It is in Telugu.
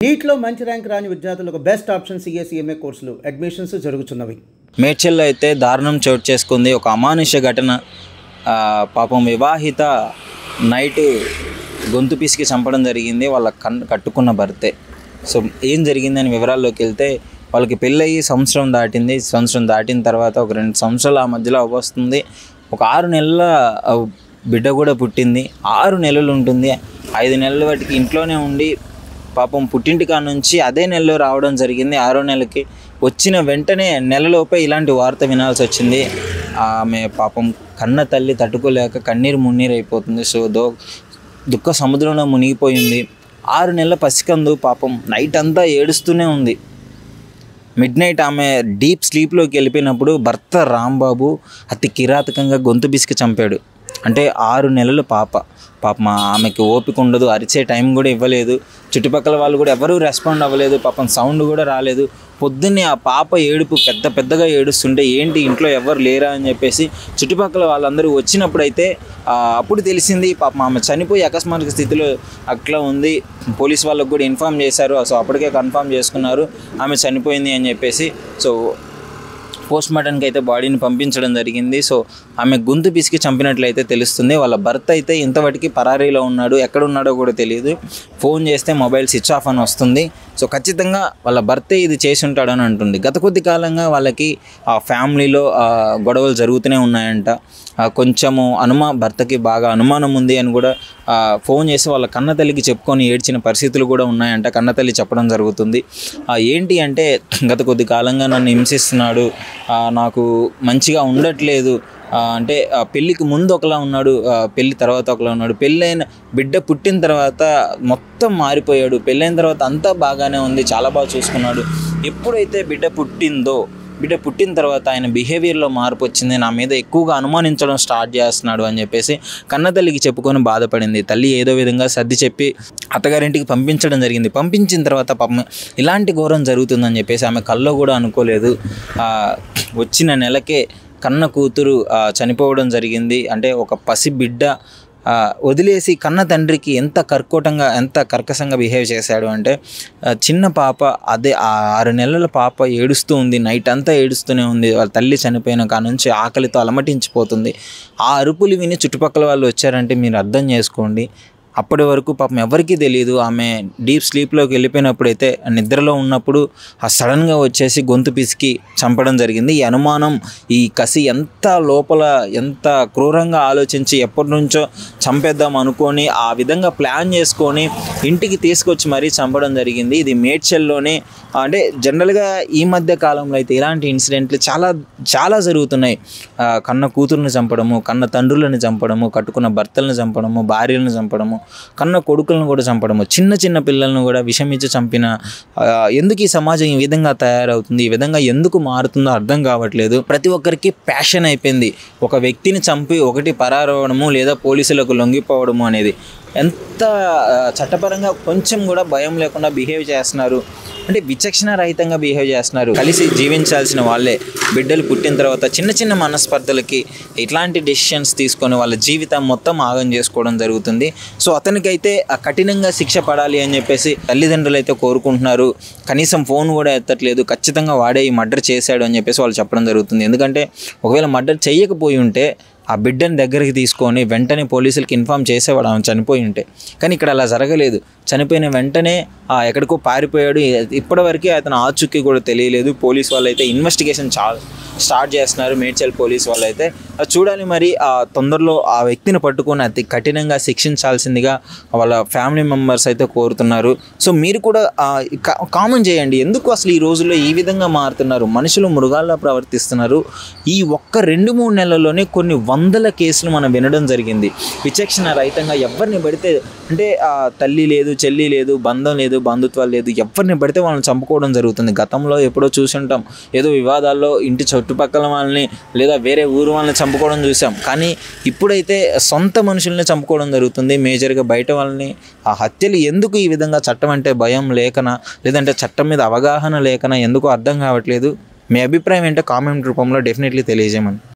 నీట్లో మంచి ర్యాంక్ రాని విద్యార్థులకు బెస్ట్ ఆప్షన్ సిఎస్ఈఎంఏ కోర్సులు అడ్మిషన్స్ జరుగుతున్నవి. మేడ్చల్లో అయితే దారుణం చోటు చేసుకుంది. ఒక అమానుష్య ఘటన. పాపం వివాహిత నైటు గొంతు పిసికి చంపడం జరిగింది. వాళ్ళ కట్టుకున్న భర్తే. సో ఏం జరిగిందని వివరాల్లోకి వెళ్తే, వాళ్ళకి పెళ్ళయి సంవత్సరం దాటింది. సంవత్సరం దాటిన తర్వాత ఒక 2 సంవత్సరాలు ఆ మధ్యలో అవ్వస్తుంది. ఒక 6 నెలల బిడ్డ కూడా పుట్టింది. 6 నెలలు ఉంటుంది. 5 నెలల వాటికి ఇంట్లోనే ఉండి పాపం పుట్టింటి కాడ నుంచి అదే నెలలో రావడం జరిగింది. 6వ నెలకి వచ్చిన వెంటనే నెలలోపే ఇలాంటి వార్త వినాల్సి వచ్చింది. ఆమె పాపం కన్న తల్లి తట్టుకోలేక కన్నీరు మున్నీరు అయిపోతుంది. సో దుఃఖ సముద్రంలో మునిగిపోయింది. 6 నెలల పసికందు పాపం నైట్ అంతా ఏడుస్తూనే ఉంది. మిడ్ నైట్ ఆమె డీప్ స్లీప్లోకి వెళ్ళిపోయినప్పుడు భర్త రాంబాబు అతి కిరాతకంగా గొంతు బిసికి చంపాడు. అంటే 6 నెలల పాపం ఆమెకి ఓపిక ఉండదు, అరిచే టైం కూడా ఇవ్వలేదు. చుట్టుపక్కల వాళ్ళు కూడా ఎవరూ రెస్పాండ్ అవ్వలేదు. పాపం సౌండ్ కూడా రాలేదు. పొద్దున్నే ఆ పాప ఏడుపు పెద్దగా ఏడుస్తుంటే ఏంటి ఇంట్లో ఎవరు లేరా అని చెప్పేసి చుట్టుపక్కల వాళ్ళందరూ వచ్చినప్పుడైతే అప్పుడు తెలిసింది పాపం ఆమె చనిపోయి అకస్మాత్తుగా స్థితిలో అట్లా ఉంది. పోలీస్ వాళ్ళకు కూడా ఇన్ఫామ్ చేశారు. సో అప్పటికే కన్ఫర్మ్ చేసుకున్నారు ఆమె చనిపోయింది అని చెప్పేసి. సో పోస్ట్మార్టంకి అయితే బాడీని పంపించడం జరిగింది. సో ఆమె గొంతు పిసికి చంపినట్లయితే తెలుస్తుంది. వాళ్ళ భర్త అయితే ఇంతవరకు పరారీలో ఉన్నాడు. ఎక్కడ ఉన్నాడో కూడా తెలియదు. ఫోన్ చేస్తే మొబైల్ స్విచ్ ఆఫ్ అని వస్తుంది. సో ఖచ్చితంగా వాళ్ళ భర్తే ఇది చేసి ఉంటాడని అంటుంది. గత కొద్ది కాలంగా వాళ్ళకి ఆ ఫ్యామిలీలో గొడవలు జరుగుతూనే ఉన్నాయంట. కొంచెము భర్తకి బాగా అనుమానం ఉంది అని కూడా ఫోన్ చేసి వాళ్ళ కన్న తల్లికి చెప్పుకొని ఏడ్చిన పరిస్థితులు కూడా ఉన్నాయంట. కన్న తల్లి చెప్పడం జరుగుతుంది. ఏంటి అంటే, గత కొద్ది కాలంగా నన్ను హింసిస్తున్నాడు, నాకు మంచిగా ఉండట్లేదు. అంటే పెళ్ళికి ముందు ఒకలా ఉన్నాడు, పెళ్ళి తర్వాత ఒకలా ఉన్నాడు, పెళ్ళైన బిడ్డ పుట్టిన తర్వాత మొత్తం మారిపోయాడు, పెళ్ళైన తర్వాత అంతా బాగానే ఉంది, చాలా బాగా చూసుకున్నాడు. ఎప్పుడైతే బిడ్డ పుట్టిన తర్వాత ఆయన బిహేవియర్లో మార్పు వచ్చింది, నా మీద ఎక్కువగా అనుమానించడం స్టార్ట్ చేస్తున్నాడు అని చెప్పేసి కన్నతల్లికి చెప్పుకొని బాధపడింది. తల్లి ఏదో విధంగా సర్ది చెప్పి అత్తగారింటికి పంపించడం జరిగింది. పంపించిన తర్వాత పాపం ఇలాంటి ఘోరం జరుగుతుందని చెప్పేసి ఆమె కల్లో కూడా అనుకోలేదు. వచ్చిన నెలకే కన్న కూతురు చనిపోవడం జరిగింది. అంటే ఒక పసి బిడ్డ వదిలేసి కన్న తండ్రికి ఎంత కర్కశంగా బిహేవ్ చేశాడు అంటే, చిన్న పాప అదే 6 నెలల పాప ఏడుస్తూ ఉంది. నైట్ అంతా ఏడుస్తూనే ఉంది. వాళ్ళ తల్లి చనిపోయిన కాడ నుంచి ఆకలితో అలమటించిపోతుంది. ఆ అరుపులు విని చుట్టుపక్కల వాళ్ళు వచ్చారంటే మీరు అర్థం చేసుకోండి. అప్పటి వరకు పాపం ఎవరికీ తెలియదు. ఆమె డీప్ స్లీప్లోకి వెళ్ళిపోయినప్పుడైతే నిద్రలో ఉన్నప్పుడు సడన్గా వచ్చేసి గొంతు పిసికి చంపడం జరిగింది. ఈ అనుమానం, ఈ కసి ఎంత లోపల ఎంత క్రూరంగా ఆలోచించి ఎప్పటి నుంచో చంపేద్దాం అనుకొని ఆ విధంగా ప్లాన్ చేసుకొని ఇంటికి తీసుకొచ్చి మరీ చంపడం జరిగింది. ఇది మేడ్చల్లోనే. అంటే జనరల్గా ఈ మధ్య కాలంలో అయితే ఇలాంటి ఇన్సిడెంట్లు చాలా జరుగుతున్నాయి. కన్న కూతురుని చంపడము, కన్న తండ్రులను చంపడము, కట్టుకున్న భర్తలను చంపడము, భార్యలను చంపడము, కన్న కొడుకులను కూడా చంపడము, చిన్న పిల్లలను కూడా విషమిచ్చి చంపిన. ఎందుకు ఈ సమాజం ఈ విధంగా తయారవుతుంది, ఈ విధంగా ఎందుకు మారుతుందో అర్థం కావట్లేదు. ప్రతి ఒక్కరికి ప్యాషన్ అయిపోయింది. ఒక వ్యక్తిని చంపి ఒకటి పరారవడము లేదా పోలీసులకు లొంగిపోవడము అనేది. ఎంత చట్టపరంగా కొంచెం కూడా భయం లేకుండా బిహేవ్ చేస్తున్నారు. అంటే విచక్షణ రహితంగా బిహేవ్ చేస్తున్నారు. కలిసి జీవించాల్సిన వాళ్ళే బిడ్డలు పుట్టిన తర్వాత చిన్న మనస్పర్ధలకి ఇట్లాంటి డెసిషన్స్ తీసుకొని వాళ్ళ జీవితం మొత్తం ఆగం చేసుకోవడం జరుగుతుంది. సో అతనికైతే కఠినంగా శిక్ష పడాలి అని చెప్పేసి తల్లిదండ్రులు అయితే కోరుకుంటున్నారు. కనీసం ఫోన్ కూడా ఎత్తట్లేదు. ఖచ్చితంగా వాడే ఈ మర్డర్ చేశాడు అని చెప్పేసి వాళ్ళు చెప్పడం జరుగుతుంది. ఎందుకంటే ఒకవేళ మర్డర్ చేయకపోయి ఉంటే ఆ బిడ్డని దగ్గరికి తీసుకొని వెంటనే పోలీసులకి ఇన్ఫామ్ చేసేవాడు ఆమె చనిపోయి ఉంటే. కానీ ఇక్కడ అలా జరగలేదు. చనిపోయిన వెంటనే ఎక్కడికో పారిపోయాడు. ఇప్పటివరకు అతను ఆచూకీ కూడా తెలియలేదు. పోలీస్ వాళ్ళు అయితే ఇన్వెస్టిగేషన్ స్టార్ట్ చేస్తున్నారు. మేడ్చల్ పోలీస్ వాళ్ళు అయితే చూడాలి. మరి తొందరలో ఆ వ్యక్తిని పట్టుకొని అతి కఠినంగా శిక్షించాల్సిందిగా వాళ్ళ ఫ్యామిలీ మెంబర్స్ అయితే కోరుతున్నారు. సో మీరు కూడా కామెంట్ చేయండి. ఎందుకు అసలు ఈ రోజుల్లో ఈ విధంగా మారుతున్నారు, మనుషులు మృగాల్లా ప్రవర్తిస్తున్నారు. ఈ ఒక్క 2-3 నెలల్లోనే కొన్ని 100 కేసులు మనం వినడం జరిగింది. విచక్షణ రహితంగా ఎవరిని పడితే, అంటే తల్లి లేదు, చెల్లి లేదు, బంధం లేదు, బంధుత్వాలు లేదు, ఎవరిని పడితే వాళ్ళని చంపుకోవడం జరుగుతుంది. గతంలో ఎప్పుడో చూసుంటాం, ఏదో వివాదాల్లో ఇంటి చుట్టుపక్కల వాళ్ళని లేదా వేరే ఊరు వాళ్ళని చంపుకోవడం చూసాం. కానీ ఇప్పుడైతే సొంత మనుషుల్ని చంపుకోవడం జరుగుతుంది. మేజర్గా బయట వాళ్ళని. ఆ హత్యలు ఎందుకు ఈ విధంగా? చట్టం అంటే భయం లేకనా, లేదంటే చట్టం మీద అవగాహన లేకనా, ఎందుకు అర్థం కావట్లేదు. మీ అభిప్రాయం ఏంటో కామెంట్ రూపంలో డెఫినెట్లీ తెలియజేయమని.